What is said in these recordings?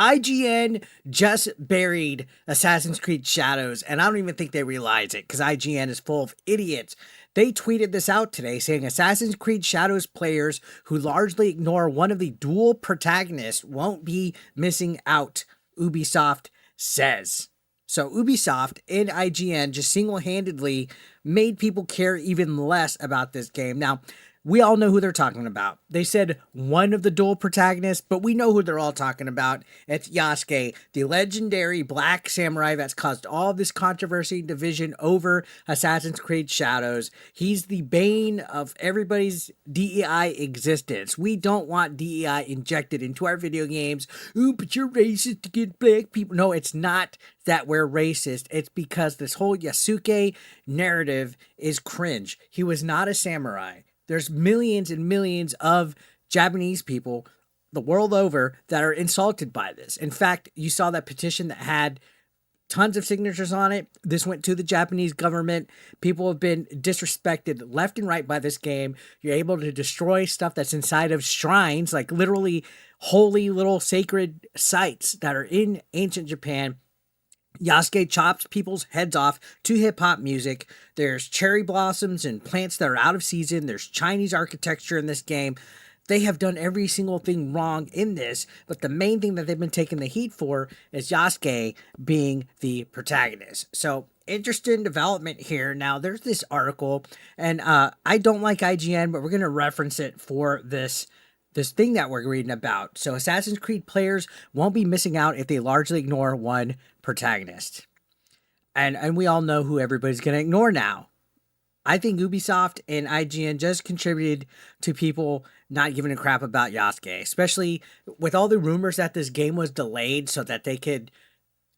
IGN just buried Assassin's Creed Shadows, and I don't even think they realize it because IGN is full of idiots. They tweeted this out today saying Assassin's Creed Shadows players who largely ignore one of the dual protagonists won't be missing out, Ubisoft says. So Ubisoft and IGN just single-handedly made people care even less about this game. Now, we all know who they're talking about. They said one of the dual protagonists, but we know who they're all talking about. It's Yasuke, the legendary black samurai that's caused all this controversy and division over Assassin's Creed Shadows. He's the bane of everybody's DEI existence. We don't want DEI injected into our video games. Ooh, but you're racist to get black people. No, it's not that we're racist. It's because this whole Yasuke narrative is cringe. He was not a samurai. There's millions and millions of Japanese people the world over that are insulted by this. In fact, you saw that petition that had tons of signatures on it. This went to the Japanese government. People have been disrespected left and right by this game. You're able to destroy stuff that's inside of shrines, like literally holy little sacred sites that are in ancient Japan. Yasuke chops people's heads off to hip-hop music. There's cherry blossoms and plants that are out of season. There's Chinese architecture in this game. They have done every single thing wrong in this, but the main thing that they've been taking the heat for is Yasuke being the protagonist. So, interesting development here. Now, there's this article, and I don't like IGN, but we're going to reference it for this thing that we're reading about. So Assassin's Creed players won't be missing out if they largely ignore one protagonist. And we all know who everybody's going to ignore now. I think Ubisoft and IGN just contributed to people not giving a crap about Yasuke, especially with all the rumors that this game was delayed so that they could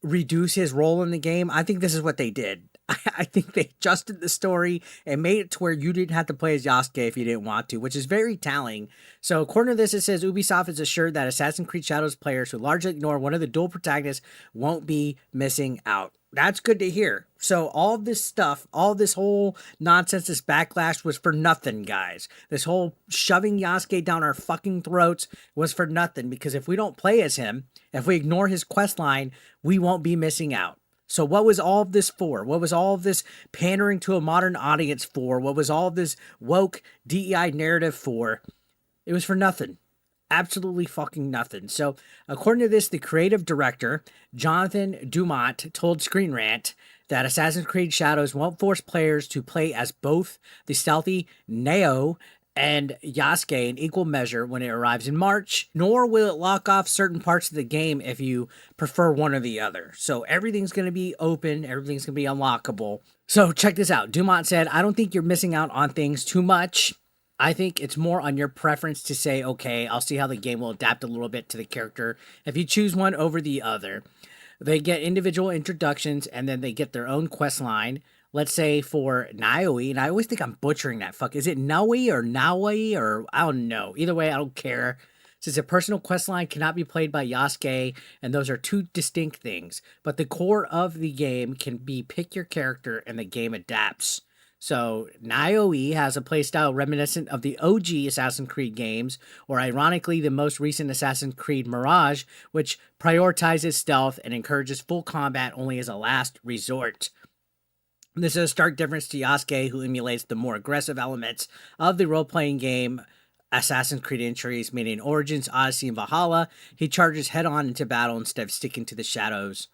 reduce his role in the game. I think this is what they did. I think they adjusted the story and made it to where you didn't have to play as Yasuke if you didn't want to, which is very telling. So according to this, it says Ubisoft is assured that Assassin's Creed Shadows players who largely ignore one of the dual protagonists won't be missing out. That's good to hear. So all this stuff, all this whole nonsense, this backlash was for nothing, guys. This whole shoving Yasuke down our fucking throats was for nothing, because if we don't play as him, if we ignore his quest line, we won't be missing out. So what was all of this for? What was all of this pandering to a modern audience for? What was all of this woke DEI narrative for? It was for nothing. Absolutely fucking nothing. So, according to this, the creative director, Jonathan Dumont, told Screen Rant that Assassin's Creed Shadows won't force players to play as both the stealthy Neo and Yasuke in equal measure when it arrives in March, nor will it lock off certain parts of the game if you prefer one or the other. So everything's going to be open, everything's going to be unlockable. So check this out. Dumont said, I don't think you're missing out on things too much. I think it's more on your preference to say, okay, I'll see how the game will adapt a little bit to the character if you choose one over the other. They get individual introductions and then they get their own quest line. Let's say for Naoi, and I always think I'm butchering that. Is it Naoi or Naoi or I don't know. Either way, I don't care. Since a personal quest line cannot be played by Yasuke, and those are two distinct things. But the core of the game can be pick your character and the game adapts. So Naoi has a playstyle reminiscent of the OG Assassin's Creed games, or ironically the most recent Assassin's Creed Mirage, which prioritizes stealth and encourages full combat only as a last resort. This is a stark difference to Yasuke, who emulates the more aggressive elements of the role-playing game Assassin's Creed entries, meaning Origins, Odyssey, and Valhalla. He charges head-on into battle instead of sticking to the shadows.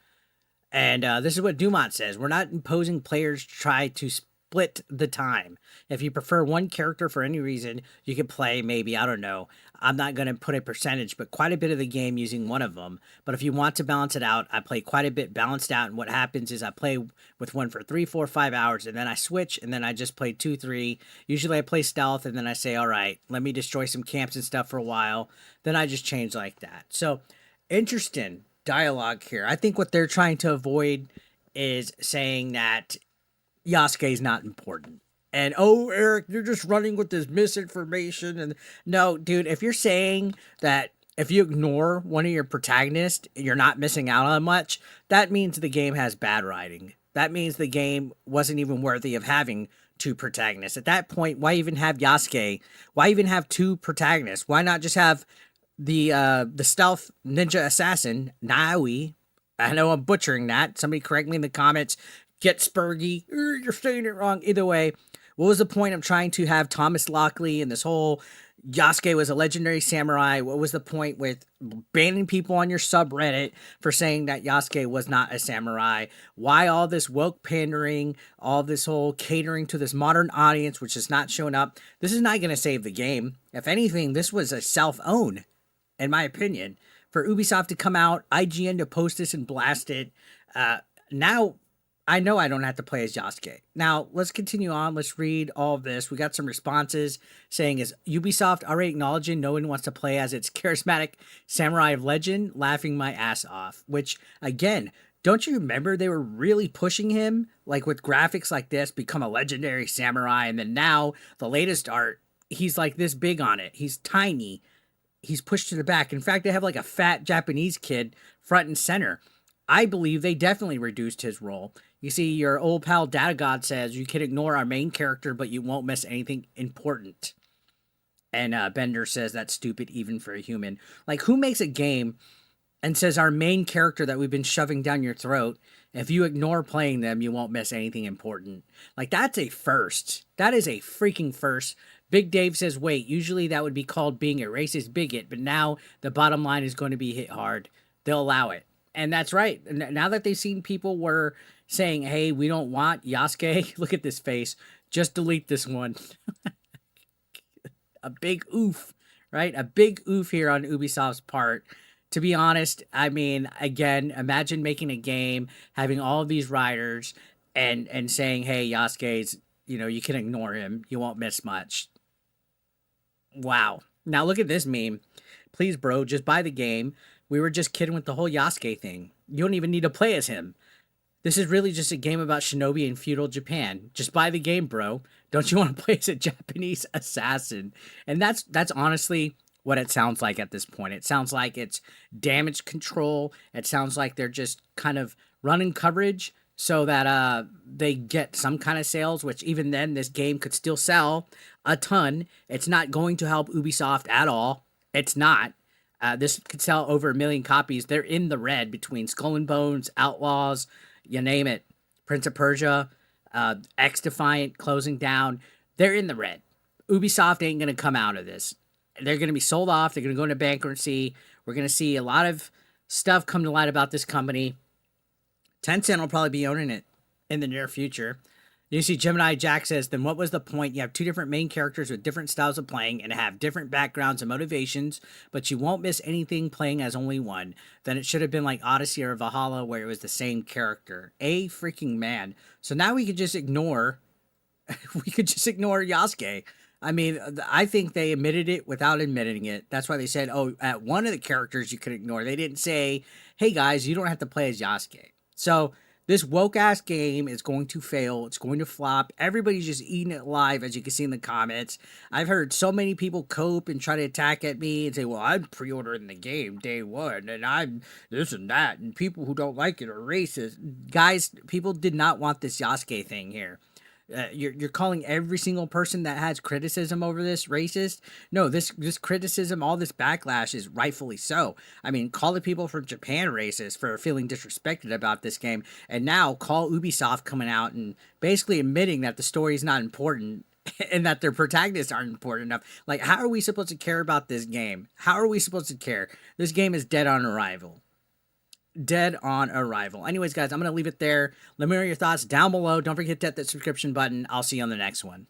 And this is what Dumont says. We're not imposing players to try to split the time. If you prefer one character for any reason, you can play maybe, I don't know, I'm not going to put a percentage, but quite a bit of the game using one of them. But if you want to balance it out, I play quite a bit balanced out. And what happens is I play with one for 3, 4, 5 hours, and then I switch, and then I just play 2, 3. Usually I play stealth, and then I say, all right, let me destroy some camps and stuff for a while. Then I just change like that. So interesting dialogue here. I think what they're trying to avoid is saying that Yasuke is not important. And, oh, Eric, you're just running with this misinformation. And no, dude, if you're saying that if you ignore one of your protagonists, you're not missing out on much, that means the game has bad writing. That means the game wasn't even worthy of having two protagonists. At that point, why even have Yasuke? Why even have two protagonists? Why not just have the stealth ninja assassin Naui. I know I'm butchering that. Somebody correct me in the comments. Get Spurgy. You're saying it wrong. Either way, what was the point of trying to have Thomas Lockley and this whole Yasuke was a legendary samurai? What was the point with banning people on your subreddit for saying that Yasuke was not a samurai? Why all this woke pandering, all this whole catering to this modern audience, which is not showing up? This is not going to save the game. If anything, this was a self-own, in my opinion, for Ubisoft to come out, IGN to post this and blast it. Now, I know I don't have to play as Yasuke. Now, let's continue on. Let's read all of this. We got some responses saying, is Ubisoft already acknowledging no one wants to play as its charismatic samurai of legend? Laughing my ass off. Which, again, don't you remember they were really pushing him? Like with graphics like this, become a legendary samurai. And then now, the latest art, he's like this big on it. He's tiny. He's pushed to the back. In fact, they have like a fat Japanese kid front and center. I believe they definitely reduced his role. You see, your old pal Data God says you can ignore our main character, but you won't miss anything important. And Bender says that's stupid even for a human. Like, who makes a game and says our main character that we've been shoving down your throat, if you ignore playing them, you won't miss anything important? Like, that's a first. That is a freaking first. Big Dave says, wait, usually that would be called being a racist bigot, but now the bottom line is going to be hit hard. They'll allow it. And that's right. Now that they've seen people were saying, hey, we don't want Yasuke, look at this face, just delete this one. A big oof, right? A big oof here on Ubisoft's part. To be honest, I mean, again, imagine making a game, having all of these riders and saying, hey, Yasuke's, you can ignore him. You won't miss much. Wow. Now look at this meme. Please, bro, just buy the game. We were just kidding with the whole Yasuke thing. You don't even need to play as him. This is really just a game about shinobi in feudal Japan. Just buy the game, bro. Don't you want to play as a Japanese assassin? And that's honestly what it sounds like at this point. It sounds like it's damage control. It sounds like they're just kind of running coverage so that they get some kind of sales, which even then this game could still sell a ton. It's not going to help Ubisoft at all. It's not. This could sell over 1 million copies. They're in the red between Skull and Bones, Outlaws, you name it, Prince of Persia, X Defiant closing down. They're in the red. Ubisoft ain't going to come out of this. They're going to be sold off. They're going to go into bankruptcy. We're going to see a lot of stuff come to light about this company. Tencent will probably be owning it in the near future. You see Gemini Jack says, then what was the point? You have two different main characters with different styles of playing and have different backgrounds and motivations, but you won't miss anything playing as only one. Then it should have been like Odyssey or Valhalla where it was the same character. A freaking man. So now we could just ignore, Yasuke. I mean, I think they admitted it without admitting it. That's why they said, oh, at one of the characters you could ignore. They didn't say, hey guys, you don't have to play as Yasuke. So this woke-ass game is going to fail. It's going to flop. Everybody's just eating it live, as you can see in the comments. I've heard so many people cope and try to attack at me and say, well, I'm pre-ordering the game day one, and I'm this and that, and people who don't like it are racist. Guys, people did not want this Yasuke thing here. You're calling every single person that has criticism over this racist? No, this criticism, all this backlash is rightfully so. I mean, call the people from Japan racist for feeling disrespected about this game, and now call Ubisoft coming out and basically admitting that the story is not important and that their protagonists aren't important enough. Like, how are we supposed to care about this game? How are we supposed to care? This game is dead on arrival. Dead on arrival. Anyways, guys, I'm going to leave it there. Let me know your thoughts down below. Don't forget to hit that subscription button. I'll see you on the next one.